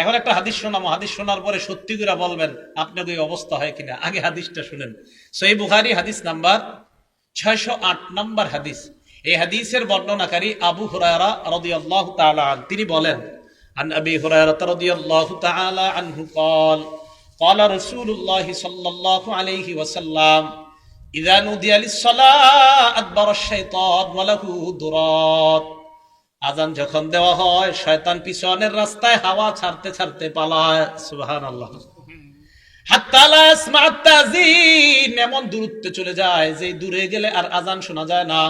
এখন একটা হাদিস শোনাবো, হাদিস শোনার পরে সত্যি করে বলবেন আপনার ওই অবস্থা হয় কিনা। আগে হাদিসটা শুনেন। সহিহ বুখারী হাদিস নাম্বার 608 নম্বর হাদিস। এই হাদিসের বর্ণনাকারী আবু হুরায়রা রাদিয়াল্লাহু তাআলা আনহু, তিনি বলেন, আন আবি হুরায়রা রাদিয়াল্লাহু তাআলা আনহু قال قال رسول الله صلى الله عليه وسلم إذا نودي للصلاة أدبر الشيطان وله ضرات। আজান যখন দেওয়া হয় শয়তান পিছনের রাস্তায় হাওয়া ছাড়তে ছাড়তে পালায়। সুবহানাল্লাহ। হাত্তা লা ইয়াসমা'আত তাযীন, এমন দূরত্বে চলে যায় যে দূরে গেলে আর আজান শোনা যায় না।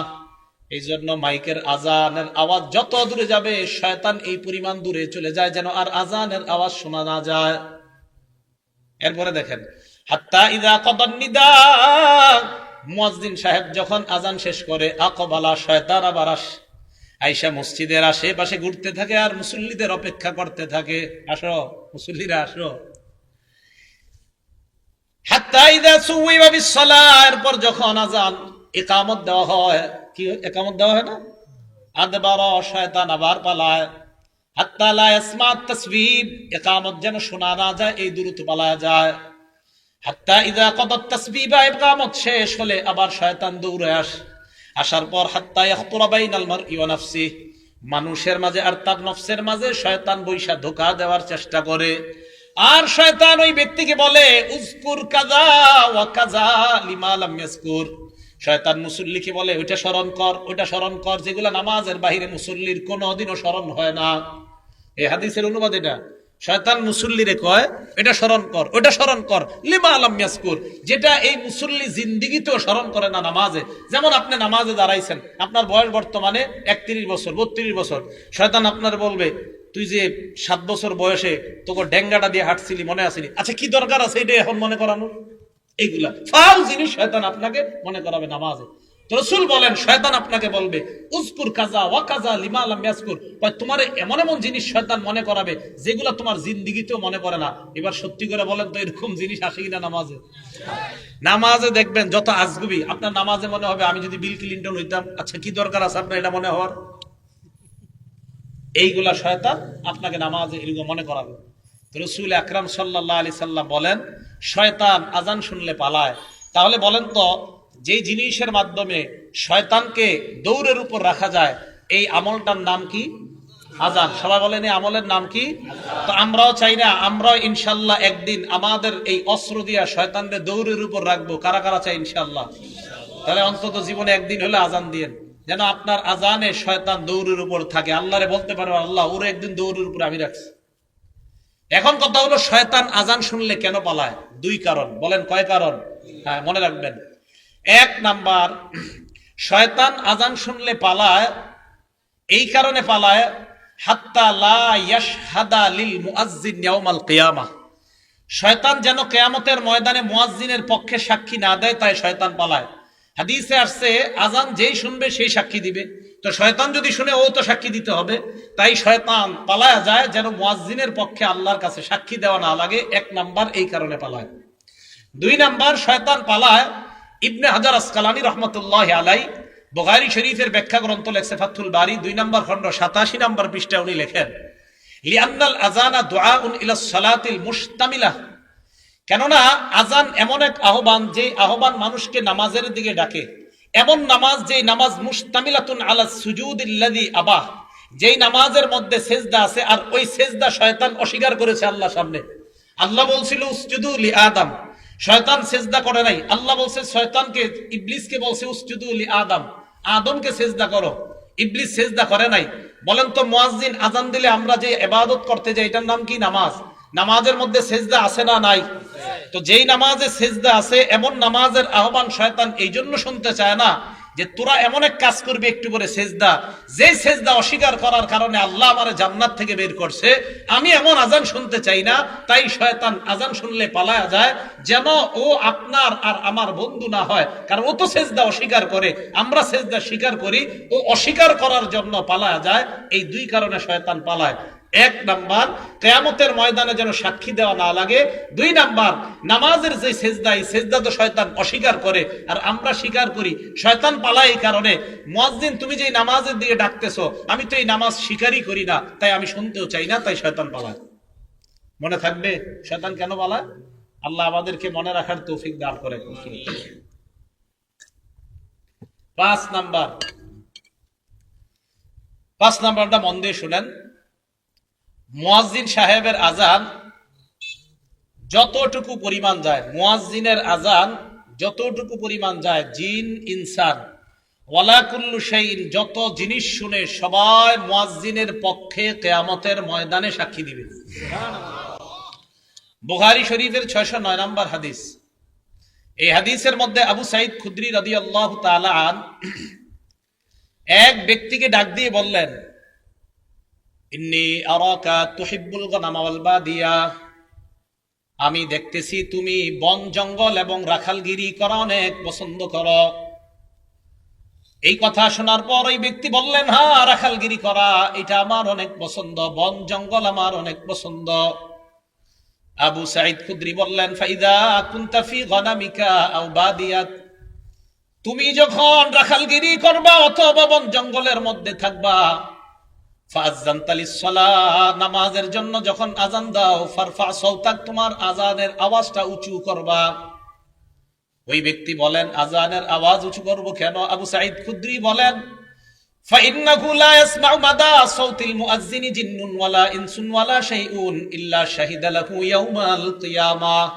এই জন্য মাইকের আজানের আওয়াজ যত দূরে যাবে শয়তান এই পরিমাণ দূরে চলে যায় যেন আর আজানের আওয়াজ শোনা না যায়। এরপরে দেখেন, হাত্তা ইযা কাদান নিদা, মুয়াজ্জিন সাহেব যখন আজান শেষ করে, আকবালা, শয়তান আবার আইসা মসজিদের আশেপাশে ঘুরতে থাকে আর মুসল্লিদের অপেক্ষা করতে থাকে, আসো মুসল্লিরা আসো। হাত্তা ইযা সুওয়িবা বিসসালাহ, এরপর যখন আজান ইকামত দেওয়া হয়, কি ইকামত দেওয়া হয় না, আদবারা, শয়তান আবার পালায়। হাত্তা লা ইয়াসমা'আত তাসবিহ, ইকামত যেন শোনা না যায় এই দূরত্ব পালায় যায়। হাত্তা ইযা কাদাত তাসবিহ, ইকামত শেষ হলে আবার শয়তান দৌড়ে আসার পর হাত্তা ইয়াখতুরা বাইনাল মারই ওয়া নাফসিহি, মানুষের মাঝে আর তার নফসের মাঝে শয়তান বৈশা ধোঁকা দেওয়ার চেষ্টা করে। আর শয়তান ওই ব্যক্তিকে বলে, উযকুর কাযা ওয়া কাযা লিমা লাম ইয়াযকুর। শয়তান মুসল্লিকে বলে, ওইটা স্মরণ কর, ওইটা স্মরণ কর, যেগুলো নামাজের বাইরে মুসল্লির কোনোদিনও স্মরণ হয় না। এই হাদিসের অনুবাদ এটা। শয়তান মুসল্লিরে কয়, এটা স্মরণ কর, ওইটা স্মরণ কর, লিমা লাম ইয়াযকুর, যেটা এই মুসল্লি জিন্দেগিতেও স্মরণ করে না নামাজে। যেমন আপনি নামাজে দাঁড়াইছেন, আপনার বয়স বর্তমানে 31 বছর 32 বছর, শয়তান আপনার বলবে, তুই যে 7 বছর বয়সে তোকে ডেঙ্গাটা দিয়ে হাঁটছিলি মনে আসেনি, আচ্ছা কি দরকার আছে এটা এখন মনে করানো? এইগুলা ফাউল জিনিস শয়তান আপনাকে মনে করাবে নামাজে। তো রাসূল বলেন, শয়তান আপনাকে বলবে, উযকুর কাযা ওয়া কাযা লিমা লাম ইয়াযকুর, তোমার এমন এমন জিনিস শয়তান মনে করাবে যেগুলো তোমার জিন্দেগিতেও মনে পড়ে না। এবার সত্যি করে বলেন তো, এরকম জিনিস আসে কিনা নামাজে? নামাজে দেখবেন যত আজগুবি, আপনার নামাজে মনে হবে আমি যদি বিল ক্লিনটন হইতাম, আচ্ছা কি দরকার আছে আপনার এটা মনে হওয়ার? এইগুলা শয়তান আপনাকে নামাজে এরকম মনে করাবে। তো রাসূল আকরাম সাল্লাল্লাহু আলাইহি সাল্লাম বলেন, শয়তান আজান শুনলে পালায়। তাহলে বলেন তো, যে জিনিসের মাধ্যমে শয়তানকে দৌড়ের উপর রাখা যায়, এই আমলটার নাম কি? আজান। সবাই বলেন এই আমলের নাম কি? তো আমরাও চাই না, আমরাও ইনশাল্লাহ একদিন আমাদের এই অস্ত্র দিয়া শয়তানকে দৌড়ের উপর রাখবো। কারা কারা চাই ইনশাল্লাহ? তাহলে অন্তত জীবনে একদিন হলে আজান দিয়েন, যেন আপনার আজানে শয়তান দৌড়ের উপর থাকে, আল্লাহরে বলতে পারো, আল্লাহ ওরে একদিন দৌড়ের উপর আমি রাখছি। এখন কথা হলো, শয়তান আজান শুনলে কেন পালায়? 2 কারণ। বলেন কয় কারণ? হ্যাঁ, মনে রাখবেন। 1 নাম্বার, শয়তান আজান শুনলে পালায়, এই কারণে পালায়, হাত্তা লা ইয়াশহাদা লিল মুআজ্জিন ইয়াউমাল কিয়ামাহ, শয়তান যেন কিয়ামতের ময়দানে মুআজ্জিনের পক্ষে সাক্ষী না দেয়, তাই শয়তান পালায়। হাদিসে আসছে, আজান যেই শুনবে সেই সাক্ষী দিবে। তো শয়তান যদি শুনে ও তো সাক্ষী দিতে হবে, তাই শয়তান পালায়া যায় যেন মুয়াজ্জিনের পক্ষে আল্লাহর কাছে সাক্ষী দেওয়া না লাগে। 1 নাম্বার এই কারণে পালায়। 2 নাম্বার, শয়তান পালায়, ইবনে হাজার আসকালানী রাহমাতুল্লাহি আলাইহি বুখারী শরীফের ব্যাখ্যা গ্রন্থ লেখছে ফাথুল বারী 2 নম্বর খণ্ড 87 নম্বর পৃষ্ঠায় উনি লেখেন, লিআন্নাল আযানা দুআউন ইলাস সালাতিল মুশতামিলা, কেননা আজান এমন এক আহ্বান, যে আহ্বান মানুষকে নামাজের দিকে ডাকে। এমন নামাজ, যে নামাজ মুশতামিলাতুন আলা সুজুদিল্লাযী আবাহ, যেই নামাজের মধ্যে সেজদা আছে, আর ওই সেজদা শয়তান অস্বীকার করেছে আল্লাহর সামনে। আল্লাহ বলছিল উসজুদু লি আদম, শয়তান সেজদা করে নাই। আল্লাহ বলছে শয়তানকে, ইবলিসকে বলছে উসজুদু লি আদম, আদমকে সেজদা করো, ইবলিস সেজদা করে নাই। বলেন তো, মুয়াজ্জিন আজান দিলে আমরা যে ইবাদত করতে যাই, এটার নাম কি? নামাজ। নামাজের মধ্যে সেজদা আছে না নাই? তো যেই নামাজে সেজদা আছে, এমন নামাজের আহ্বান শয়তান এই জন্য শুনতে চায় না যে তোরা এমন এক কাজ করবি একটু করে সেজদা, যে সেজদা অস্বীকার করার কারণে আল্লাহ আমারে জান্নাত থেকে বের করছে। আমি এমন আজান শুনতে চাই না, তাই শয়তান আজান শুনলে পালায়া যায়, যেন ও আপনার আর আমার বন্ধু না হয়। কারণ ও তো সেজদা অস্বীকার করে, আমরা সেজদা স্বীকার করি, ও অস্বীকার করার জন্য পালায়া যায়। এই 2 কারণে শয়তান পালায়। 1 নাম্বার, কিয়ামতের ময়দানে যেন সাক্ষী দেওয়া না লাগে। 2 নাম্বার, নামাজের যে সেজদা, এই সেজদা তো শয়তান অস্বীকার করে আর আমরা স্বীকার করি, শয়তান পালায় এই কারণে। মুয়াজ্জিন তুমি যে নামাজের দিকে ডাকতেছো, আমি তো এই নামাজ স্বীকারই করি না, তাই আমি শুনতেও চাই না, তাই শয়তান পালায়। মনে থাকবে শয়তান কেন পালায়? আল্লাহ আমাদেরকে মনে রাখার তৌফিক দান করে। 5 নাম্বারটা মন দিয়ে শুনেন। মুয়াজ্জিন সাহেবের আজান যতটুকু পরিমাণ যায়, মুয়াজ্জিনের আজান যতটুকু পরিমাণ যায়, জিন ইনসান ওয়ালা কুল্লু শাইইন যত জিনিস শুনে সবাই মুয়াজ্জিনের পক্ষে কিয়ামতের ময়দানে সাক্ষী দিবে। বুখারী শরীফের 609 নম্বর হাদিস। এই হাদিসের মধ্যে আবু সাঈদ খুদরি রাদিয়াল্লাহু তাআলা আন এক ব্যক্তিকে ডাক দিয়ে বললেন, ইন্নী আরাকা তুহিব্বুল গনামা ওয়াল বাদিয়া, আমি দেখতেছি তুমি বন জঙ্গল এবং রাখালগিরি করা অনেক পছন্দ করো। এই কথা শোনার পর ওই ব্যক্তি বললেন, হ্যাঁ, রাখালগিরি করা এটা আমার অনেক পছন্দ, বন জঙ্গল আমার অনেক পছন্দ। আবু সাঈদ খুদরি বললেন, ফাইদা কুনতা ফি গনামিকা আও বাদিয়াত, তুমি যখন রাখালগিরি করবা অথবা বন জঙ্গলের মধ্যে থাকবা, ফাযানতা লিস-সালাহ, নামাজের জন্য যখন আজান দাও, ফারফা সাওতাক, তোমার আজানের আওয়াজটা উঁচু করবা। ওই ব্যক্তি বলেন, আজানের আওয়াজ উঁচু করব কেন? আবু সাঈদ খুদরি বলেন, ফাইন্নাহু লা ইয়াসমাউ মাদা সাওতিল মুআজ্জিনি জিন্নুন ওয়ালা ইনসুন ওয়ালা শাইউন ইল্লা শাহিদা লাহু ইয়াউমাল কিয়ামাহ,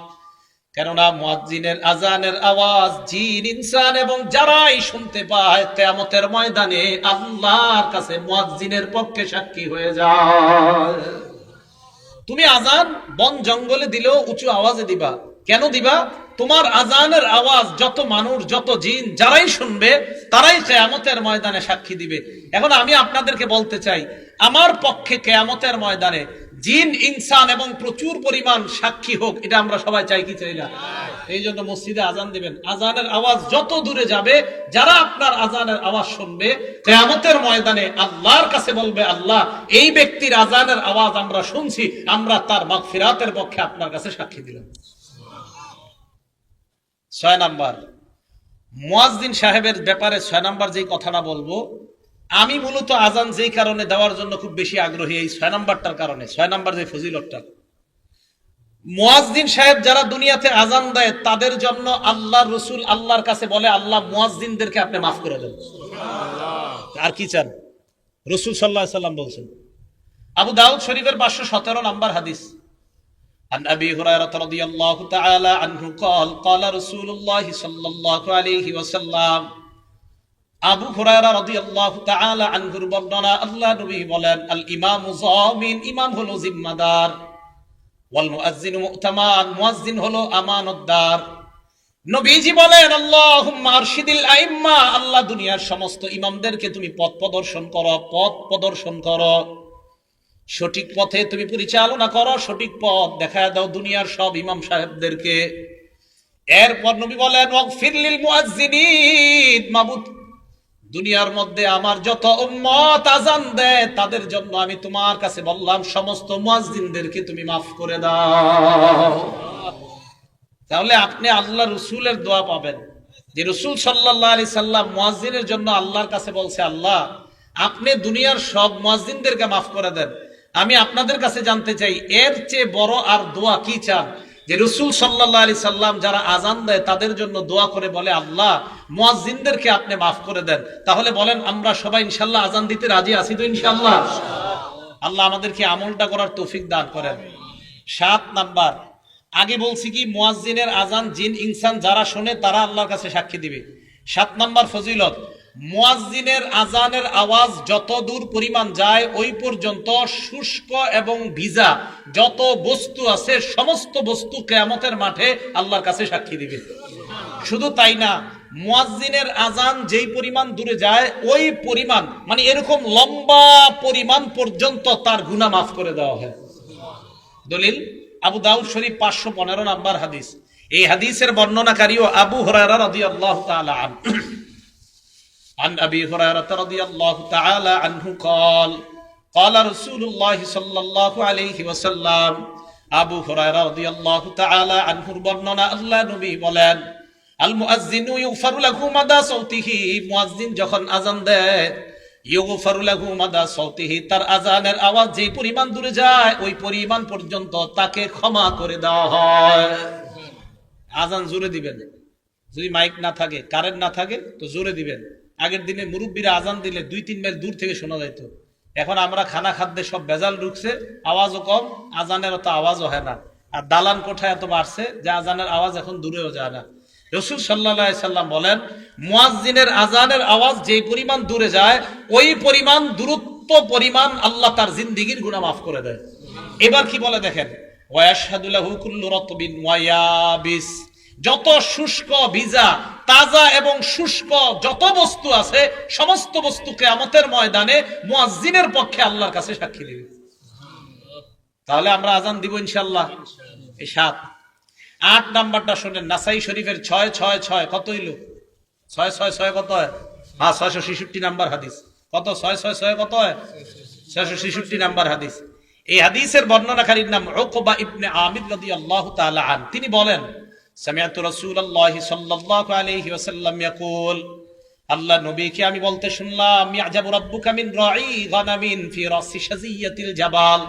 কেননা মুয়াজ্জিনের আজানের আওয়াজ জিন ইনসান এবং যারাই শুনতে পায় কিয়ামতের ময়দানে আল্লাহর কাছে মুয়াজ্জিনের পক্ষে সাক্ষী হয়ে যায়। তুমি আজান বন জঙ্গলে দিলেও উঁচু আওয়াজে দিবা। কেন দিবা? তোমার আজানের আওয়াজ যত মানুষ, যত জিন যারাই শুনবে তারাই কিয়ামতের ময়দানে সাক্ষী দিবে। এখন আমি আপনাদেরকে বলতে চাই, আমার পক্ষে কিয়ামতের ময়দানে জিন ইনসান এবং প্রচুর পরিমাণ সাক্ষী হোক, এটা আমরা সবাই চাই কি চাই না? এই জন্য মসজিদে আজান দিবেন, আজানের আওয়াজ যত দূরে যাবে, যারা আপনার আজানের আওয়াজ শুনবে কিয়ামতের ময়দানে আল্লাহর কাছে বলবে, আল্লাহ এই ব্যক্তির আজানের আওয়াজ আমরা শুনছি, আমরা তার মাগফিরাতের পক্ষে আপনার কাছে সাক্ষী দিলাম। 6 নাম্বার, মুয়াজ্জিন সাহেবের ব্যাপারে 6 নাম্বার যে কথাটা বলবো, আমি মূলত আজান যেই কারণে দেওয়ার জন্য খুব বেশি আগ্রহী, এই 6 নাম্বারটার কারণে। 6 নাম্বার যে ফজিলতটা, মুয়াজ্জিন সাহেব যারা দুনিয়াতে আজান দেয় তাদের জন্য আল্লাহর রাসূল আল্লাহর কাছে বলে, আল্লাহ মুয়াজ্জিনদেরকে আপনি মাফ করে দেন। আর কি চান? রাসূল সাল্লাল্লাহু আলাইহি সাল্লাম বলছেন। আবু দাউদ শরীফের 517 নাম্বার হাদিস, عن أبي هريرة رضي الله تعالى عنه قال قال رسول الله صلى الله عليه وسلم, আবু হুরায়রা রাদিয়াল্লাহু তাআলা আনহুর বর্ণনা, আল্লাহ নবী বলেন, আল ইমামু যামিন, ইমাম হলো জিম্মাদার, ওয়াল মুআজ্জিনু মু'তামান, মুয়াজ্জিন হলো আমানতদার। নবীজি বলেন, আল্লাহুম্মা আরশিদিল আইম্মা, আল্লাহ দুনিয়ার সমস্ত ইমামদেরকে তুমি পথ প্রদর্শন করো, পথ প্রদর্শন করো, সঠিক পথে তুমি পরিচালনা করো, সঠিক পথ দেখায় দাও দুনিয়ার সব ইমাম সাহেবদেরকে। এরপর নবী বলেন, ওয়াগফির লিল মুআজ্জিনিন, মাবুদ দুনিয়ার মধ্যে আমার যত উম্মত আজান দেয় তাদের জন্য আমি তোমার কাছে বললাম, সমস্ত মুয়াজ্জিনদেরকে তুমি মাফ করে দাও। তাহলে আপনি আল্লাহ রসুলের দোয়া পাবেন, যে রসুল সাল্লাল্লাহু আলাইহি সাল্লাম মুয়াজ্জিনের জন্য আল্লাহর কাছে বলছে, আল্লাহ আপনি দুনিয়ার সব মুয়াজ্জিনদেরকে মাফ করে দেন। আমি আপনাদের কাছে জানতে চাই, এর চেয়ে বড় আর দোয়া কি চান? যে রাসূল সাল্লাল্লাহু আলাইহি সাল্লাম যারা আজান দেয় তাদের জন্য দোয়া করে বলে, আল্লাহ মুয়াজ্জিনদেরকে আপনি মাফ করে দেন। তাহলে বলেন, আমরা সবাই ইনশাআল্লাহ আজান দিতে রাজি আছি তো? ইনশাআল্লাহ। আল্লাহ আমাদেরকে আমলটা করার তৌফিক দান করেন। 7 নাম্বার, আগে বলছি কি, মুয়াজ্জিনের আজান জিন ইনসান যারা শোনে তারা আল্লাহর কাছে সাক্ষী দিবে। 7 নাম্বার ফজিলত, মুয়াজ্জিনের আজানের আওয়াজ যত দূর পরিমাণ যায় ওই পর্যন্ত শুষ্ক এবং ভিজা যত বস্তু আছে সমস্ত বস্তু কিয়ামতের মাঠে আল্লাহর কাছে সাক্ষী দিবে। শুধু তাই না, মুয়াজ্জিনের আজান যেই পরিমাণ দূরে যায় ওই পরিমাণ, মানে এরকম লম্বা পরিমাণ পর্যন্ত তার গুনাহ মাফ করে দেওয়া হয়। দলিল আবু দাউদ শরীফ 515 নাম্বার হাদিস। এই হাদিসের বর্ণনাকারীও আবু হুরায়রা রাদিয়াল্লাহু তাআলা আনহু। عن أبي هريرة رضي الله تعالى عنه قال قال رسول الله صلى الله عليه وسلم, আবু হুরায়রা রাদিয়াল্লাহু তাআলা আনহুর বর্ণনা, আল্লাহ নবী বলেন, আল মুআজ্জিনু ইগফারু লাহু মাদা সাওতিহি, মুয়াজ্জিন যখন আজান দেয় ইউগফারু লাহু মাদা সাউতিহি, তার আযানের আওয়াজ যে পরিমাণ দূরে যায় ওই পরিমাণ পর্যন্ত তাকে ক্ষমা করে দেওয়া হয়। আযান জোরে দিবেন, যদি মাইক না থাকে, কারেন্ট না থাকে তো জোরে দিবেন। আগের দিনে মুরব্বীরা আযান দিলে 2-3 মাইল দূর থেকে শোনা যেত। এখন আমরা খানা খাদ্যে সব ভেজাল ঢুকছে, আওয়াজও কম, আযানের অত আওয়াজও হয় না। আর দালান কোঠায় এত বাড়ছে যে আযানের আওয়াজ এখন দূরেও যায় না। রাসূল সাল্লাল্লাহু আলাইহি সাল্লাম বলেন, মুয়াজ্জিনের আযানের আওয়াজ যেই পরিমাণ দূরে যায় ওই পরিমাণ দূরত্ব পরিমাণ আল্লাহ তার জিন্দেগীর গুনাহ মাফ করে দেয়। এবার কি বলে দেখেন, ওয়ায়াশহাদু লাহু কুল্লু রাতবিন ওয়া ইয়াবিস, যত শুষ্ক, ভিজা, তাজা এবং শুষ্ক যত বস্তু আছে সমস্ত বস্তু কিয়ামতের ময়দানে মুয়াজ্জিনের পক্ষে আল্লাহর কাছে সাক্ষী দেবে। তাহলে আমরা আযান দিব ইনশাআল্লাহ। এই 7। 8 নাম্বারটা শুনেন, নাসাই শরীফের 666 কত হইল? 666 কত হয়? 666 নাম্বার হাদিস। কত? 666 কত হয়? 666 নাম্বার হাদিস। এই হাদিসের বর্ণনাকারীর নাম উকবা ইবনে আমির রাদিয়াল্লাহু তাআলা আন। তিনি বলেন, সামিআতু রাসূলুল্লাহি সাল্লাল্লাহু আলাইহি ওয়াসাল্লাম ইয়াকুল, আল্লাহ নবীকে আমি বলতে শুনলাম, ইয়াজাবু রাব্বুকা মিন রাঈ গানামিন ফি রাসি শাজিয়াতিল জাবাল,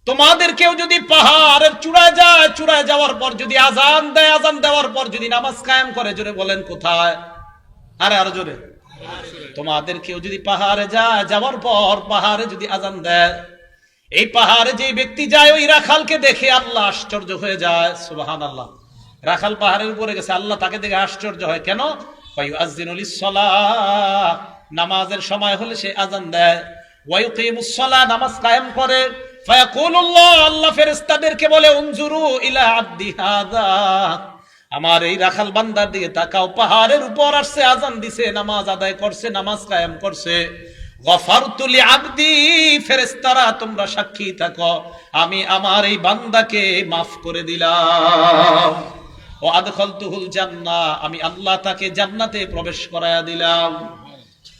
তোমাদের কেউ যদি পাহাড়ের চূড়ায় যায়, চূড়ায় যাওয়ার পর যদি আযান দেয়, আযান দেওয়ার পর যদি নামাজ কায়েম করে, জোরে বলেন কোথায়? আরো জোরে। তোমাদের কেউ যদি পাহাড়ে যায়, যাওয়ার পর পাহাড়ে যদি আযান দেয়, এই পাহাড়ে যে ব্যক্তি যায় ওই রাখালকে দেখে আল্লাহ আশ্চর্য হয়ে যায়। সুবহানাল্লাহ। রাখাল পাহাড়ের উপরে গেছে, আল্লাহ তাকে দেখে আশ্চর্য হয়। কেন? ফায়ুআযযিনু লিস-সালাহ, নামাজের সময় হলে সে আযান দেয়। ওয়া ইউকিমুস-সালাহ, নামাজ কায়েম করে। ফায়াকুলুল্লাহ, আল্লাহ ফেরেশতাদেরকে বলে, উনজুরু ইলা আবদি হাযা, আমার এই রাখাল বান্দার দিকে তাকাও, পাহাড়ের উপর আসছে, আযান দিছে, নামাজ আদায় করছে, নামাজ কায়েম করছে। গফারতু লিআবদি, ফেরেশতারা তোমরা সাক্ষী থাকো, আমি আমার এই বান্দাকে মাফ করে দিলাম। ও আদখালতুহুল জান্নাহ, আমি আল্লাহ তাকে জান্নাতে প্রবেশ করায়া দিলাম।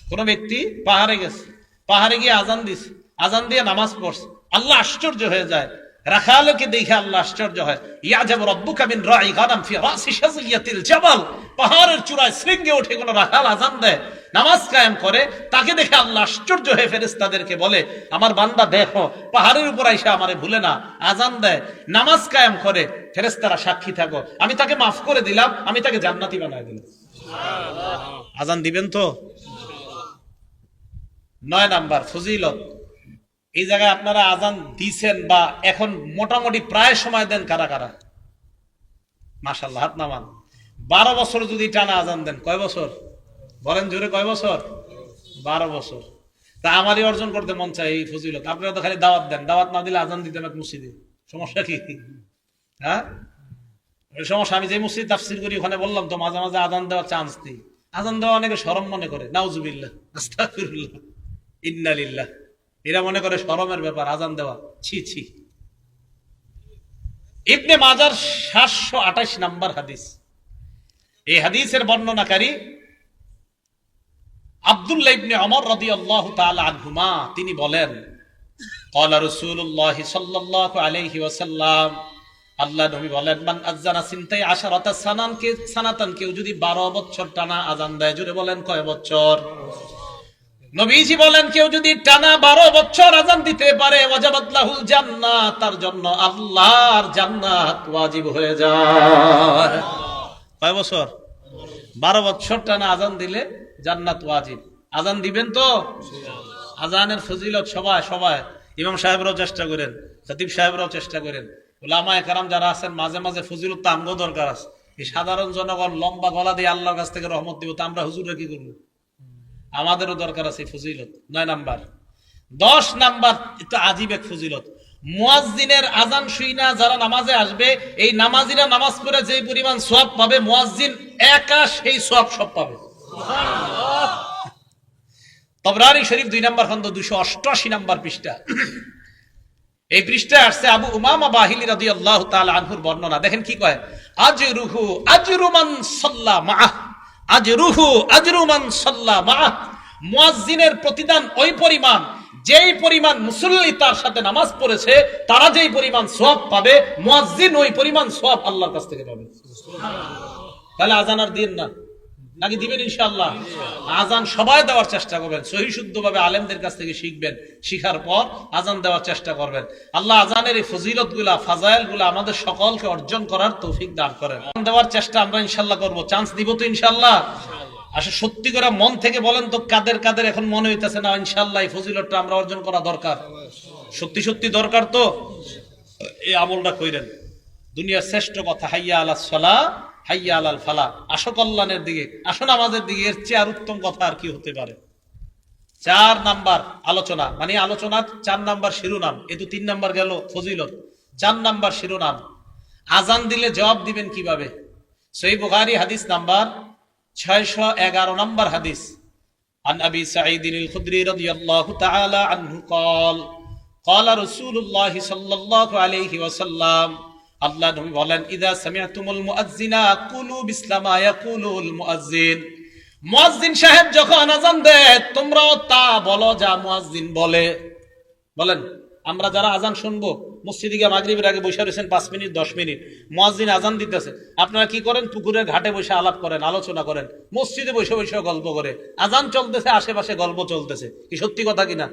কোন ব্যক্তি পাহাড়ে গেছে, পাহাড়ে গিয়ে আযান দিছে, আযান দিয়ে নামাজ পড়ছে, আল্লাহ আশ্চর্য হয়ে যায়। রাখালকে দেখে আল্লাহ আশ্চর্য হয়। ইয়াজাবু রাব্বুকা মিন রাঈ গানাম ফি রাসি শাজিয়াতিল জাবাল, পাহাড়ের চূড়ায় শৃঙ্গে উঠে কোন রাখাল আযান দেয়, নামাজ কায়েম করে, তাকে দেখে আল্লাহ আশ্চর্য হয়ে ফেরেশতাদেরকে বলে, আমার বান্দা দেখো পাহাড়ের উপর আইসা আমারে ভুলে না, আযান দেয়, নামাজ কায়েম করে, ফেরেশতারা সাক্ষী থাকো, আমি তাকে মাফ করে দিলাম, আমি তাকে জান্নাতি বানায় দিলাম। সুবহানাল্লাহ। আযান দিবেন তো? 9 নাম্বার ফজিলত। এই জায়গায় আপনারা আযান দিছেন বা এখন মোটামুটি প্রায় সময় দেন কারা কারা? মাশাআল্লাহ, হাত নামান। 12 বছর যদি টানা আযান দেন, কয় বছর বলেন জোরে? কয় বছর? 12 বছর। তা আমারই অর্জন করতে মন চায় এই ফজিলত। আপনারা তো খালি দাওয়াত দেন, দাওয়াত না দিলে আযান দিতেন এক মসজিদে, সমস্যা কি? হ্যাঁ, সমস্যা। আমি যে মসজিদ তাফসীর করি ওখানে বললাম তো, মাঝে মাঝে আযান দেওয়ার চান্স নেই। আযান দেওয়া অনেকে শরম মনে করে, নাউজুবিল্লাহ, আস্তাগফিরুল্লাহ, ইন্না লিল্লাহ। এরা মনে করে শরমের ব্যাপার আযান দেওয়া, ছি ছি। ইবনে মাজার 728 নাম্বার হাদিস। এই হাদিসের বর্ণনাকারী আব্দুল্লাহ ইবনে ওমর রাদিয়াল্লাহু তাআলা আনহুমা, তিনি বলেন, ক্বালা রাসূলুল্লাহ সাল্লাল্লাহু আলাইহি ওয়াসাল্লাম, আল্লাহ নবী বলেন, মান আযানা সিনতাই আশারাতা সানাতান, কেউ যদি 12 বছর টানা আযান দেয়, জোরে বলেন কয় বছর? নবীজি বলেন, কেউ যদি টানা 12 বছর আযান দিতে পারে, ওয়াজাবাত লাহুল জান্নাহ, তার জন্য আল্লাহর জান্নাত ওয়াজিব হয়ে যায়। কয় বছর? 12 বছর টানা আযান দিলে জান্নাত ওয়াজিব। আযান দিবেন তো? আযানের ফজিলত সবাই সবাই, ইমাম সাহেবরাও চেষ্টা করেন, খতিব সাহেবরাও চেষ্টা করেন, উলামায়ে কেরাম যারা আছেন মাঝে মাঝে ফজিলত তো আমগো দরকার আছে। এই সাধারণ জনগণ লম্বা গলা দিয়ে আল্লাহর কাছ থেকে রহমত দিব, তা আমরা হুজুররা কি করবো? আমাদেরও দরকার আছে ফজিলত। 9 নাম্বার। 10 নাম্বার, এটা আজীব এক ফজিলত। মুয়াজ্জিনের আযান শুইনা যারা নামাজে আসবে, এই নামাজিরা নামাজ পড়ে যে পরিমাণ সওয়াব পাবে, মুয়াজ্জিন একা সেই সওয়াব সব পাবে। সুবহানাল্লাহ। তাবরানী শরীফ 2 নাম্বার খন্ড 288 নাম্বার পৃষ্ঠা। এই পৃষ্ঠায় আসছে আবু উমামা বাহিলি রাদিয়াল্লাহু তাআলা আনহুর বর্ণনা। দেখেন কি কয়, আজরুহু আজরু মান সাল্লা মাআহ, আজরুহু আজরু মান সাল্লা মাআহ, মুয়াজ্জিনের প্রতিদান ওই পরিমাণ যেই পরিমাণ মুসল্লি তার সাথে নামাজ পড়েছে, তারা যেই পরিমাণ সওয়াব পাবে, মুয়াজ্জিন ওই পরিমাণ সওয়াব আল্লাহর কাছ থেকে পাবে। সুবহানাল্লাহ। তাহলে আযান আর দিন না, নাকি দিবেন ইনশাআল্লাহ? আজান সবাই দেওয়ার চেষ্টা করবেন, সহি শুদ্ধভাবে আলেমদের কাছ থেকে শিখবেন, শিখার পর আজান দেওয়ার চেষ্টা করবেন। আল্লাহ আজানের এই ফজিলত গুলা, ফাজাইল গুলা আমাদের সকলকে অর্জন করার তৌফিক দান করেন। আজান দেওয়ার চেষ্টা আমরা ইনশাআল্লাহ করবো। চান্স দিব তো ইনশাআল্লাহ? আসলে সত্যি করে মন থেকে বলেন তো, কাদের কাদের এখন মনে হইতেছে না ইনশাআল্লাহ এই ফজিলতটা আমরা অর্জন করা দরকার? সত্যি সত্যি দরকার তো এই আমলটা কইরেন। দুনিয়ার শ্রেষ্ঠ কথা হাইয়া আলাস সালাহ হাইয়া আলাল ফালাহ, আসো কল্যাণের দিকে, আসো নামাজের দিকে, এর চেয়ে আর উত্তম কথা আর কি হতে পারে? 4 নাম্বার আলোচনা, মানে আলোচনার 4 নাম্বার শিরোনাম। এ তো 3 নাম্বার গেল ফজিলত, 4 নাম্বার শিরোনাম। আজান দিলে জবাব দিবেন কিভাবে? সহিহ বুখারী হাদিস নাম্বার 611 নাম্বার হাদিস। আন আবি সাঈদ আল খুদরি রাদিয়াল্লাহু তাআলা আনহু قال قال رسول الله صلى الله عليه وسلم, আল্লাহ নবী বলেন, ইযা সামি'তুমুল মুআজ্জিনা কুলু বিসলামা ইয়াকুলুল মুআজ্জিন, মুয়াজ্জিন সাহেব যখন আজান দেয় তোমরাও তা বলো যা মুয়াজ্জিন বলে। বলেন, আমরা যারা আজান শুনবো, মসজিদে গিয়ে মাগরিবের আগে বসে রয়েছেন 5 মিনিট 10 মিনিট, মুয়াজ্জিন আজান দিতেছে, আপনারা কি করেন? পুকুরের ঘাটে বসে আলাপ করেন, আলোচনা করেন, মসজিদে বসে বসে গল্প করে, আজান চলতেছে, আশেপাশে গল্প চলতেছে। কি সত্যি কথা কিনা?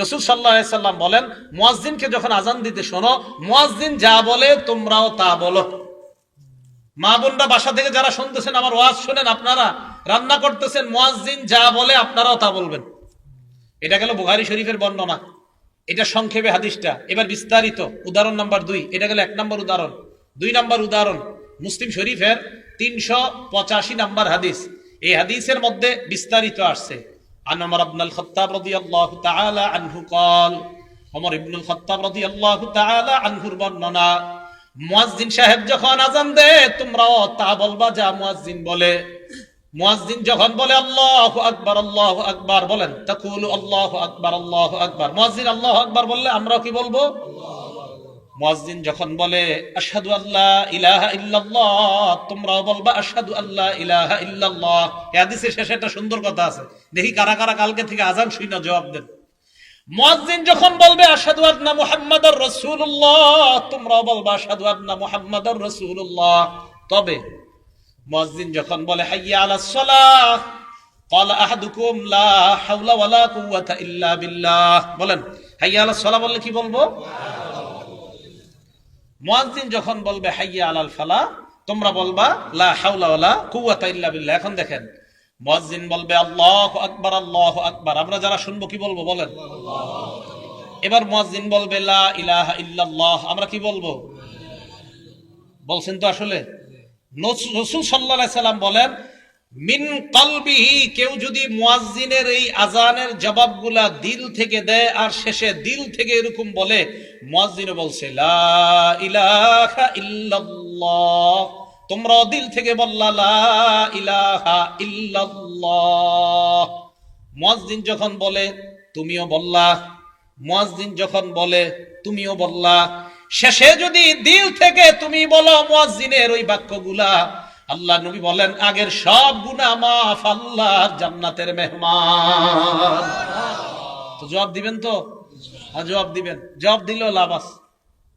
রাসূল সাল্লাল্লাহু আলাইহি সাল্লাম বলেন, মুয়াজ্জিনকে যখন আজান দিতে শোনো, মুয়াজ্জিন যা বলে তোমরাও তা বলো। মা বোনরা বাসা থেকে যারা শুনতেছেন, আমার ওয়াজ শুনেন, আপনারা রান্না করতেছেন, মুয়াজ্জিন যা বলে আপনারাও তা বলবেন। এটা গেল বুখারী শরীফের বর্ণনা, এটা সংক্ষেপে হাদিসটা। এবার বিস্তারিত উদাহরণ নাম্বার 2, এটা গেল 1 নম্বর উদাহরণ। 2 নম্বর উদাহরণ মুসলিম শরীফের 385 নম্বর হাদিস। এই হাদিসের মধ্যে বিস্তারিত আসছে। আন ওমর ইবনুল খাত্তাব রাদিয়াল্লাহু তাআলা আনহু قال, ওমর ইবনুল খাত্তাব রাদিয়াল্লাহু তাআলা আনহুর বর্ণনা, মুয়াজ্জিন সাহেব যখন আজান দেয় তোমরাও তা বলবা যা মুয়াজ্জিন বলে। মুয়াজ্জিন যখন বলে আল্লাহু আকবার, বলেন তাকুলু আল্লাহু আকবার। মুয়াজ্জিন আল্লাহু আকবার বললে আমরাও কি বলবো? মুয়াজ্জিন যখন বলে আশহাদু আল্লা ইলাহা ইল্লাল্লাহ, তোমরাও বলবা আশহাদু আল্লা ইলাহা ইল্লাল্লাহ। এই হাদিসের শেষে একটা সুন্দর কথা আছে, দেখি কারা কারা কালকে থেকে আজান শুনে জবাব দেন। মুয়াজ্জিন যখন বলবে আশহাদু আন্না মুহাম্মাদুর রাসূলুল্লাহ, তোমরাও বলবা আশহাদু আন্না মুহাম্মাদুর রাসূলুল্লাহ। তবে মুয়াজ্জিন যখন বলে হাইয়া আলাস সালাহ, ক্বালা আহাদুকুম লা হাওলা ওয়ালা কুওয়াতা ইল্লা বিল্লাহ, বলেন হাইয়া আলাস সালাহ বললে কি বলবো? মুয়াজ্জিন যখন বলবে হাইয়া আলাল ফালাহ, তোমরা বলবা লা হাওলা ওয়ালা কুওয়াতা ইল্লা বিল্লাহ। এখন দেখেন, মুয়াজ্জিন বলবে আল্লাহু আকবার, আল্লাহু আকবার, আমরা যারা শুনবো কি বলবো? বলেন। এবার মুয়াজ্জিন বলবে লা ইলাহা ইল্লাল্লাহ, আমরা কি বলবো? বলছেন তো আসলে। রাসূল সাল্লাল্লাহু আলাইহি সাল্লাম বলেন, মিন কলবিহি, কেউ যদি মুয়াজ্জিনের এই আজানের জবাবগুলা দিল থেকে দেয় আর শেষে দিল থেকে এরকম বলে, মুয়াজ্জিনও বলছে লা ইলাহা ইল্লাল্লাহ, তোমরাও দিল থেকে বললা লা ইলাহা ইল্লাল্লাহ। মুয়াজ্জিন যখন বলে তুমিও বললা, মুয়াজ্জিন যখন বলে তুমিও বললা, শেষে যদি দিল থেকে তুমি বলো মুয়াজ্জিনের ওই বাক্যগুলা, আল্লাহ নবী বলেন আগের সব গুনাহ মাফ, আল্লাহর জান্নাতের মেহমান। তো জবাব দিবেন তো? জবাব দিবেন। জবাব দিলেও লাভ আছে,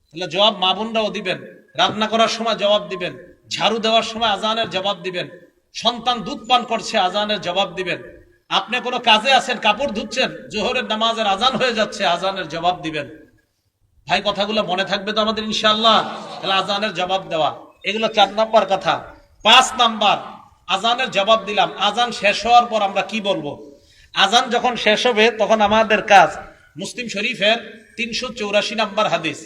তাহলে জবাব মা বোনরাও দিবেন। রান্না করার সময় জবাব দিবেন, ঝাড়ু দেওয়ার সময় আজানের জবাব দিবেন, সন্তান দুধ পান করছে আজানের জবাব দিবেন, আপনি কোনো কাজে আছেন, কাপড় ধুচ্ছেন, জোহরের নামাজের আজান হয়ে যাচ্ছে, আজানের জবাব দিবেন। ভাই কথাগুলো মনে থাকবে তো আমাদের ইনশাআল্লাহ? তাহলে আজানের জবাব দেওয়া, এগুলো 4 নাম্বার কথা। 5 নাম্বার, আজানের জবাব দিলাম, আজান শেষ হওয়ার পর আমরা কি বলবো? আজান যখন শেষ হবে তখন আমাদের কাজ। মুসলিম শরীফের 384 নাম্বার হাদিস,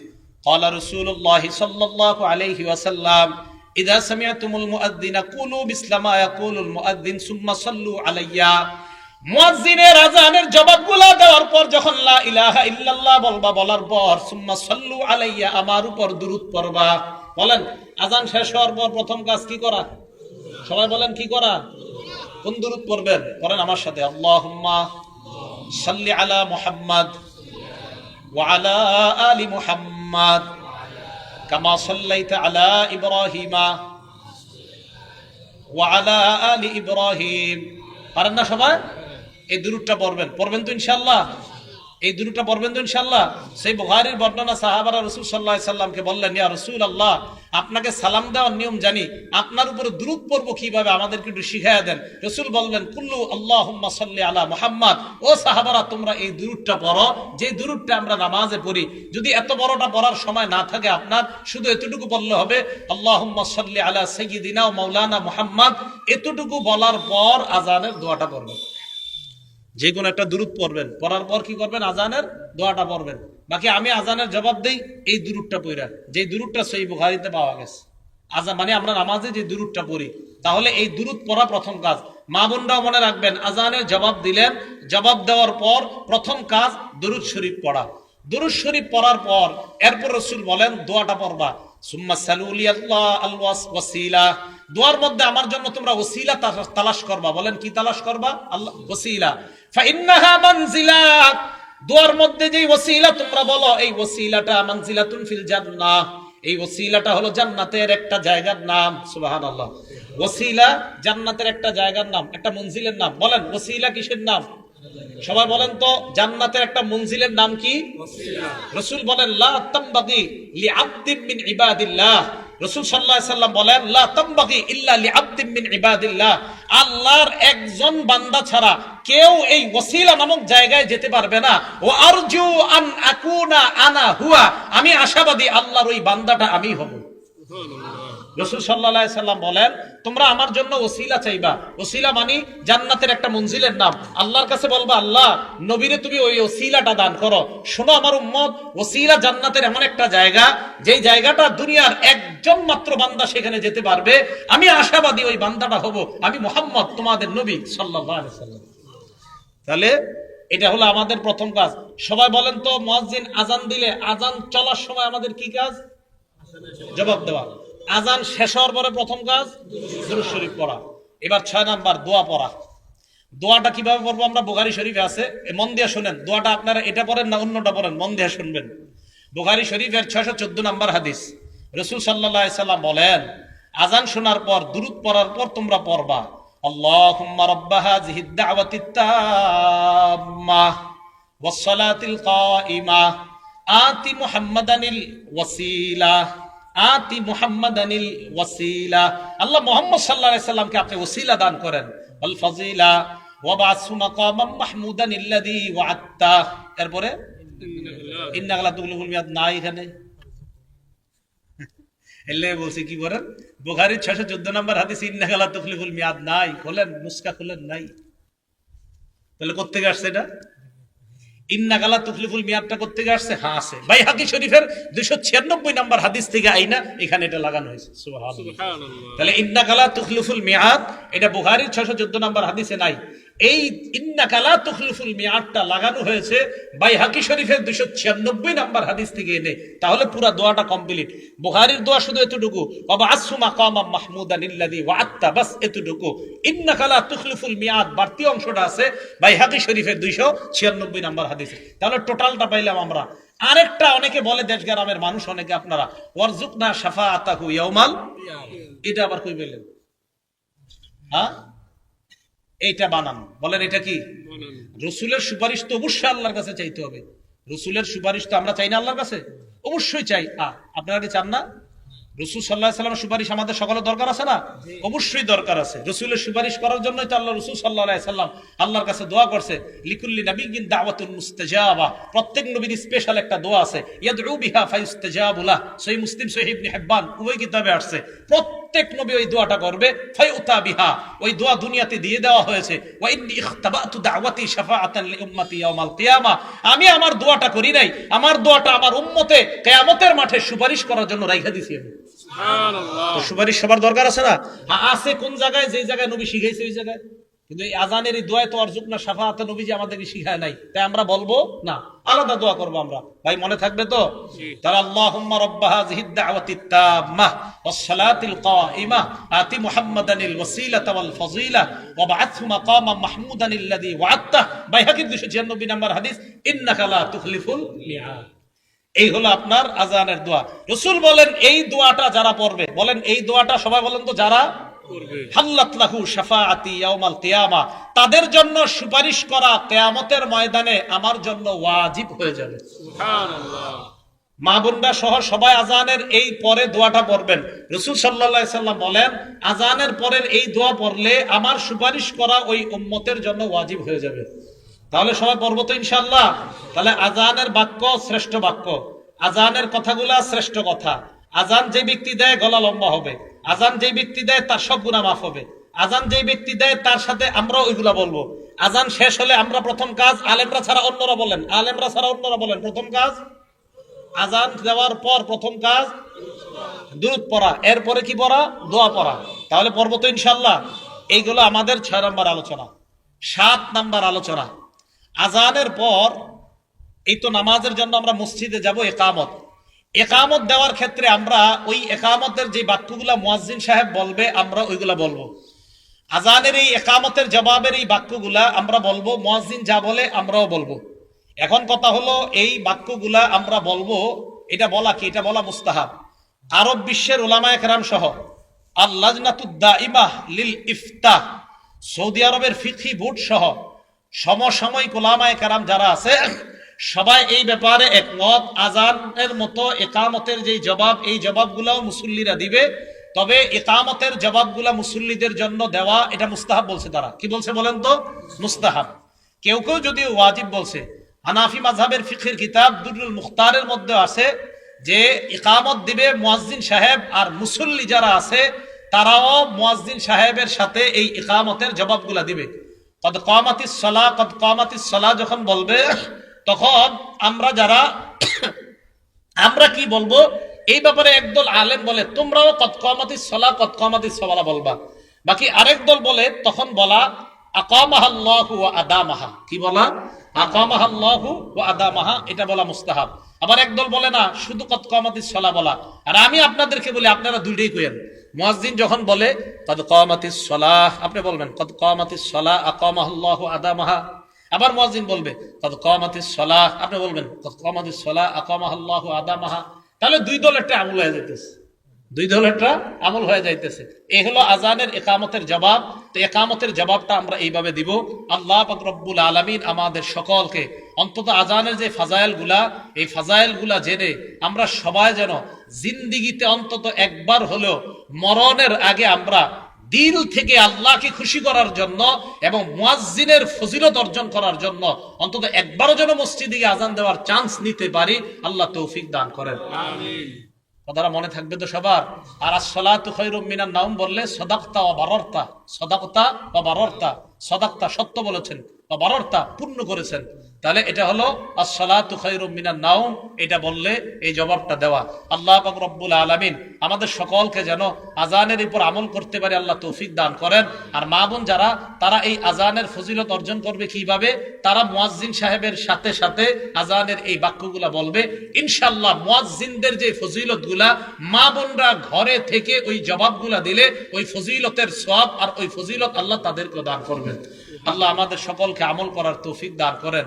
ক্বালা রাসূলুল্লাহ সাল্লাল্লাহু আলাইহি ওয়াসাল্লাম, ইযা সামি'তুমুল মুআদ্দিনা কুলু বিসলামা ইয়াকুলুল মুআদ্দিন সুম্মা সাল্লু আলাইয়া। মুয়াজ্জিনের আজানের জবাবগুলো দেওয়ার পর যখন লা ইলাহা ইল্লাল্লাহ বলবা, বলার পর সুম্মা সাল্লু আলাইয়া, আমার উপর দুরূদ পড়বা। বলেন, আজান শেষ হওয়ার পর প্রথম কাজ কি করা? সবাই বলেন কি করা? কোন দুরূদ পড়বেন? করেন আমার সাথে, আল্লাহুম্মা সাল্লি আলা মুহাম্মাদ ওয়া আলা আলি মুহাম্মাদ কামা সাল্লাইতা আলা ইব্রাহিমা ওয়া আলা আলি ইব্রাহিম। পারেন না সবাই? এই দুরূদটা পড়বেন তো ইনশাআল্লাহ? এই দুরূদটা পড়বেন তো ইনশাআল্লাহ। সেই বুখারীর বর্ণনা, সাহাবারা রাসূল সাল্লাল্লাহু আলাইহি সাল্লামকে বললেন, ইয়া রাসূলুল্লাহ, আপনাকে সালাম দেওয়ার নিয়ম জানি, আপনার উপরে দুরূদ পড়ব কিভাবে, আমাদেরকে একটু শিখিয়ে দেন। রাসূল বললেন, কুল্লু আল্লাহুম্মা সাল্লি আলা মুহাম্মাদ। ও সাহাবারা, তোমরা এই দুরূদটা পড়ো, যে দুরূদটা আমরা নামাজে পড়ি। যদি এত বড়টা পড়ার সময় না থাকে আপনার, শুধু এতটুকু বললে হবে, আল্লাহুম্মা সাল্লি আলা সাইয়্যিদিনা ওয়া মাওলানা মুহাম্মাদ। এতটুকু বলার পর আজানের দোয়াটা পড়বেন। যে কোনো একটা দুরূদ পড়বেন, পড়ার পর কি করবেন, আজানের দোয়াটা পড়বেন। বাকি আমি আজানের জবাব দেই এই দুরূদটা পড়া, যে দুরূদটা সহিহ বুখারীতে পাওয়া গেছে। আজান মানে আমরা নামাজে যে দুরূদটা পড়ি, তাহলে এই দুরূদ পড়া প্রথম কাজ। মা বোনরাও মনে রাখবেন, আজানের জবাব দিলেন, জবাব দেওয়ার পর প্রথম কাজ দুরূদ শরীফ পড়া। দুরূদ শরীফ পড়ার পর এরপর রাসূল বলেন দোয়াটা পড়বা, সুম্মা সালুলি আল্লাহ আল ওয়াসিলা। দোয়ার মধ্যে আমার জন্য তোমরা ওসিলা তালাশ করবা। বলেন কি তালাশ করবা? আল্লাহ ওসিলা। ফাইন্নাহা মানজিলা। দোয়ার মধ্যে যে ওসিলা তোমরা বলো, এই ওসিলাটা মানজিলাতুন ফিল জান্নাহ। এই ওসিলাটা হলো জান্নাতের একটা জায়গার নাম। সুবহানাল্লাহ। ওসিলা জান্নাতের একটা জায়গার নাম, একটা মঞ্জিলের নাম। বলেন ওসিলা কিসের নাম? সবাই বলেন তো, জান্নাতের একটা মঞ্জিলের নাম কি? ওসিলা। রাসূল বলেন, লা তামবাগি লিআবদিন মিন ইবাদিল্লাহ। রাসূল সাল্লাল্লাহু আলাইহি সাল্লাম বলেন, লা তামবাগি ইল্লা লিআবদিন মিন ইবাদিল্লাহ। আল্লাহর একজন বান্দা ছাড়া কেউ এই ওসিলা নামক জায়গায় যেতে পারবে না। ও আরজু আন আকুনা আনা হুয়া। আমি আশাবাদী আল্লাহর ওই বান্দাটা আমি হব। রাসূল সাল্লাল্লাহু আলাইহি সাল্লাম বলেন, তোমরা আমার জন্য ওসিলা চাইবা। ওসিলা মানে জান্নাতের একটা মঞ্জিলের নাম। আল্লাহর কাছে বলবা, আল্লাহ নবীরে তুমি ওই ওসিলাটা দান করো। শোনো আমার উম্মত, ওসিলা জান্নাতের এমন একটা জায়গা, যেই জায়গাটা দুনিয়ার একজন মাত্র বান্দা সেখানে যেতে পারবে। আমি আশাবাদী ওই বান্দাটা হব আমি, মুহাম্মদ তোমাদের নবী সাল্লাল্লাহু আলাইহি সাল্লাম। তাহলে এটা হলো আমাদের প্রথম কাজ। সবাই বলেন তো, মুয়াজ্জিন আজান দিলে আজান চলার সময় আমাদের কি কাজ? জবাব দেওয়া। আজান শেষ হওয়ার পরে প্রথম কাজ দুরূদ শরীফ পড়া। এবার 6 নাম্বার দোয়া পড়া। দোয়াটা কিভাবে পড়বো আমরা? বুখারী শরীফে আছে, মন দিয়ে শুনেন। দোয়াটা আপনারা এটা পড়েন না অন্যটা পড়েন, মন দিয়ে শুনবেন। বুখারী শরীফের 614 নাম্বার হাদিস। রাসূল সাল্লাল্লাহু আলাইহি সাল্লাম বলেন, আজান শোনার পর দুরূদ পড়ার পর তোমরা পড়বা, আল্লাহুম্মা রাব্বা হাযিহিদ দাওয়াতিত তাম্মাহ ওয়াস সালাতিল কাইমাহ আতি মুহাম্মাদানিল ওয়াসিলা আতি মুহাম্মাদানিল ওয়াসিলা। আল্লাহ মুহাম্মদ সাল্লাল্লাহু আলাইহি সাল্লামকে আপনি ওসিলা দান করেন, ওয়াল ফাজিলা ওয়া বা'সু মাকামাম মাহমুদান আল্লাযী ওয়া'আদতা। এরপরে ইন্নাকা লা তুখলিফুল মিয়াদ নাই এখানে। এলে বলছি কি করেন? বুখারীর 614 নম্বর হাদিস, ইন্নাকা লা তুখলিফুল মিয়াদ নাই। খোলেন, নুসকা খোলেন, নাই। তাহলে কোত্থেকে আসছে এটা? ইন্নাকা লা তুখলিফুল মিয়াদটা কোত্থেকে আসছে? হ্যাঁ আছে, বাইহাকী শরীফের 296 নম্বর হাদিস থেকে আইনা এখানে এটা লাগানো হয়েছে। সুবহানাল্লাহ। তাহলে ইন্নাকা লা তুখলিফুল মিয়াদ এটা বুখারীর 614 নম্বর হাদিসে নাই। এই ইন্নাকা লা তুখলিফুল মিয়াদটা লাগানো হয়েছে বাইহাকী শরীফের 296 নম্বর হাদিস থেকে এনে। তাহলে পুরো দোয়াটা কমপ্লিট। বুখারীর দোয়া শুধু এতটুকু, ওয়া বা'সু মাকামাম মাহমুদান আল্লাযী ওয়া'আদতা, বাস এতটুকু। ইন্নাকা লা তুখলিফুল মিয়াদ বাড়তি অংশটা আছে বাইহাকী শরীফের 296 নম্বর হাদিসে। তাহলে টোটালটা পাইলাম আমরা। আরেকটা অনেকে বলে, দেশ গ্রামের মানুষ অনেকে, আপনারা ওয়ারজুকনা শাফাআতাহু ইয়াউমাল, এটা আবার কই বললেন? হ্যাঁ, এইটা বানান। বলেন এটা কি? রাসূলের সুপারিশ তো অবশ্যই আল্লাহর কাছে চাইতে হবে। রাসূলের সুপারিশ তো আমরা চাই না আল্লাহর কাছে? অবশ্যই চাই। আপনারা কি চান না? রাসূল সাল্লাল্লাহু আলাইহি ওয়াসাল্লামের সুপারিশ আমাদের সকলের দরকার আছে না? অবশ্যই দরকার আছে। রাসূলের সুপারিশ করার জন্যই তো আল্লাহ রাসূল সাল্লাল্লাহু আলাইহি ওয়াসাল্লাম আল্লাহর কাছে দোয়া করছে, লিকুল্লি নাবিয়্যিন দাওয়াতুন মুস্তাজাবা। প্রত্যেক নবীর স্পেশাল একটা দোয়া আছে, ইয়াদউ বিহা ফায়ুস্তাজাবু লাহ। সহিহ মুসলিম, সহিহ ইবনে হিব্বান উভয় কিতাবে আসছে। প্রত্যেক নবী ওই দোয়াটা করবে, ফায়ুতা বিহা। ওই দোয়া দুনিয়াতে দিয়ে দেওয়া হয়েছে। ওয়া ইন্নী ইখতাবাতু দাওয়াতি শাফাআতান লিউম্মতি ইয়াউমাল কিয়ামা। আমি আমার দোয়াটা করি নাই, আমার দোয়াটা আমার উম্মতে কিয়ামতের মাঠে সুপারিশ করার জন্য রাইখা দিছি আমি। সুবহানাল্লাহ। সুপারিশ সবার দরকার আছে না? আছে। কোন জায়গায়? যে জায়গায় নবী শিখাইছে ওই জায়গায়। কিন্তু এই আজানের এই দোয়ায় তো অর্জুকনা শাফাআত নবী যে আমাদেরকে শিখায় নাই, তাই আমরা বলবো না, আলাদা দোয়া করবো আমরা। ভাই মনে থাকবে তো? তাহলে আল্লাহুম্মা রাব্বা হাযিহিদ দাওয়াতিত তাম্মাহ ওয়াস সালাতিল কাইমাহ আতি মুহাম্মাদানিল ওয়াসিলাতা ওয়াল ফাযিলা ওয়া বা'আথহু মাকামাম মাহমুদান আল্লাযী ওয়া'আদতা। বাইহাকীর 296 নম্বর হাদিস, ইন্নাকা লা তুখলিফুল মিয়াদ। এই হলো আপনার আজানের দোয়া। রাসূল বলেন এই দোয়াটা যারা পড়বে, বলেন এই দোয়াটা সবাই বলেন তো, যারা হাল্লাত লাহু শাফাআতি ইয়াউমাল কিয়ামা, তাদের জন্য সুপারিশ করা কিয়ামতের ময়দানে আমার জন্য ওয়াজিব হয়ে যাবে। সুবহানাল্লাহ। মা বোনরা সহ সবাই আজানের এই পরে দোয়াটা পড়বেন। রাসূল সাল্লাল্লাহু আলাইহি সাল্লাম বলেন, আজানের পরের এই দোয়া পড়লে আমার সুপারিশ করা ওই উম্মতের জন্য ওয়াজিব হয়ে যাবে। তাহলে সবাই পড়বো তো ইনশাআল্লাহ। তাহলে আজানের বাক্য শ্রেষ্ঠ বাক্য, আজানের কথাগুলা শ্রেষ্ঠ কথা। আজান যে ব্যক্তি দেয় গলা লম্বা হবে, আজান যে ব্যক্তি দেয় তার সব গুনাহ মাফ হবে, আজান যে ব্যক্তি দেয় তার সাথে আমরা ওইগুলা বলবো। আজান শেষ হলে আমরা প্রথম কাজ, আলেমরা ছাড়া অন্যরা বলেন, আলেমরা ছাড়া অন্যরা বলেন, প্রথম কাজ আজান দেওয়ার পর প্রথম কাজ দুরূদ পড়া, এরপরে কি পড়া? দোয়া পড়া। তাহলে পড়ব তো ইনশাআল্লাহ। এইগুলো আমাদের 6 নম্বর আলোচনা। 7 নম্বর আলোচনা, আজানের পর এই তো নামাজের জন্য আমরা মসজিদে যাব, ইকামত। ইকামত দেওয়ার ক্ষেত্রে আমরা ওই ইকামতের যে বাক্যগুলা মুয়াজ্জিন সাহেব বলবে আমরা ওইগুলা বলবো। আজানের এই ইকামতের জবাবের এই বাক্যগুলা আমরা বলবো, মুয়াজ্জিন যা বলে আমরাও বলবো। এখন কথা হলো এই বাক্যগুলা আমরা বলবো, এটা বলা কি? এটা বলা মুস্তাহাব। আরব বিশ্বের উলামায়ে কেরাম সহ আল-লাজনাতুদ দাইমাহ লিল ইফতাহ, সৌদি আরবের ফিকহি বোর্ড সহ সমসাময়িক উলামায়ে কেরাম যারা আছে সবাই এই ব্যাপারে একমত। আজানের মতো ইকামতের যে জবাব, এই জবাবগুলাও মুসল্লিরা দিবে, তবে ইকামতের জবাবগুলা মুসল্লিদের জন্য দেওয়া এটা মুস্তাহাব বলছে তারা। কি বলছে বলেন তো? মুস্তাহাব। কেউ কেউ যদিও ওয়াজিব বলছে। হানাফি মাযহাবের ফিকহের কিতাব দুরুল মুখতারের মধ্যে আছে যে ইকামত দিবে মুয়াজ্জিন সাহেব, আর মুসল্লি যারা আছে তারাও মুয়াজ্জিন সাহেবের সাথে এই ইকামতের জবাবগুলা দিবে। কদ কামাতিস সালাহ, কদ কামাতিস সালাহ যখন বলবে তখন আমরা যারা আমরা কি বলবো এই ব্যাপারে একদল আলেম বলে তোমরাও কদ কামাতিস সালাহ কদ কামাতিস সালাহ বলবা, বাকি আরেক দল বলে তখন বলা আকামাহাল্লাহু ওয়া আদামাহা। কি বলা? আকামাহাল্লাহু ওয়া আদামাহা, এটা বলা মুস্তাহাব। আবার একদল বলে না, শুধু কদ কামাতিস সালাহ বলা। আর আমি আপনাদেরকে বলি আপনারা দুইটাই কইেন। মুয়াজ্জিন যখন বলে কদ কামাতিস সালাহ, আপনি বলবেন কদ কামাতিস সালাহ আকামাহাল্লাহু আদামাহা। আবার মুয়াজ্জিন বলবে কদ কামাতিস সালাহ, আপনি বলবেন কদ কামাতিস সালাহ আকামাহাল্লাহু আদামাহা। তাহলে দুই দলেরটা আমল হয়ে যাইতেছে, দুই দলেরটা আমল হয়ে যাইতেছে। এই হলো আজানের ইকামতের জবাব। তো ইকামতের জবাবটা আমরা এইভাবে দিব। আল্লাহ পাক রব্বুল আলামিন আমাদের সকলকে অন্তত আজানের যে ফাজাইলগুলা, এই ফাজাইলগুলা জেনে আমরা সবাই যেন জিন্দিগিতে অন্তত একবার হলেও মরণের আগে আমরা দিল থেকে আল্লাহকে খুশি করার জন্য এবং মুয়াজ্জিনের ফজিলত অর্জন করার জন্য অন্তত একবারও যেন মসজিদে আজান দেওয়ার চান্স নিতে পারি। আল্লাহ তৌফিক দান করেন, আমিন। কথাটা মনে থাকবে তো সবার। আর আসসালাতু খায়রুম মিনান নাওম বললে সাদাকতা ওয়া বারারতা, সাদাকতা ওয়া বারারতা, সাদাকতা সত্য বলেছেন, ওয়া বারারতা পূর্ণ করেছেন। তাহলে এটা হলো আসসালাতু খায়রুম মিনান নাওম, এটা বললে এই জবাবটা দেওয়া। আল্লাহ পাক রব্বুল আলামিন আমাদের সকলকে যেন আজানের উপর আমল করতে পারে আল্লাহ তৌফিক দান করেন। আর মা বোন যারা, তারা এই আজানের ফজিলত অর্জন করবে কিভাবে? তারা মুয়াজ্জিন সাহেবের সাথে সাথে আজানের এই বাক্যগুলা বলবে। ইনশাআল্লাহ মুয়াজ্জিনদের যে ফজিলতগুলা মা বোনরা ঘরে থেকে ওই জবাবগুলা দিলে ওই ফজিলতের সওয়াব আর ওই ফজিলত আল্লাহ তাদেরকে দান করবেন। আল্লাহ আমাদের সকলকে আমল করার তৌফিক দান করেন।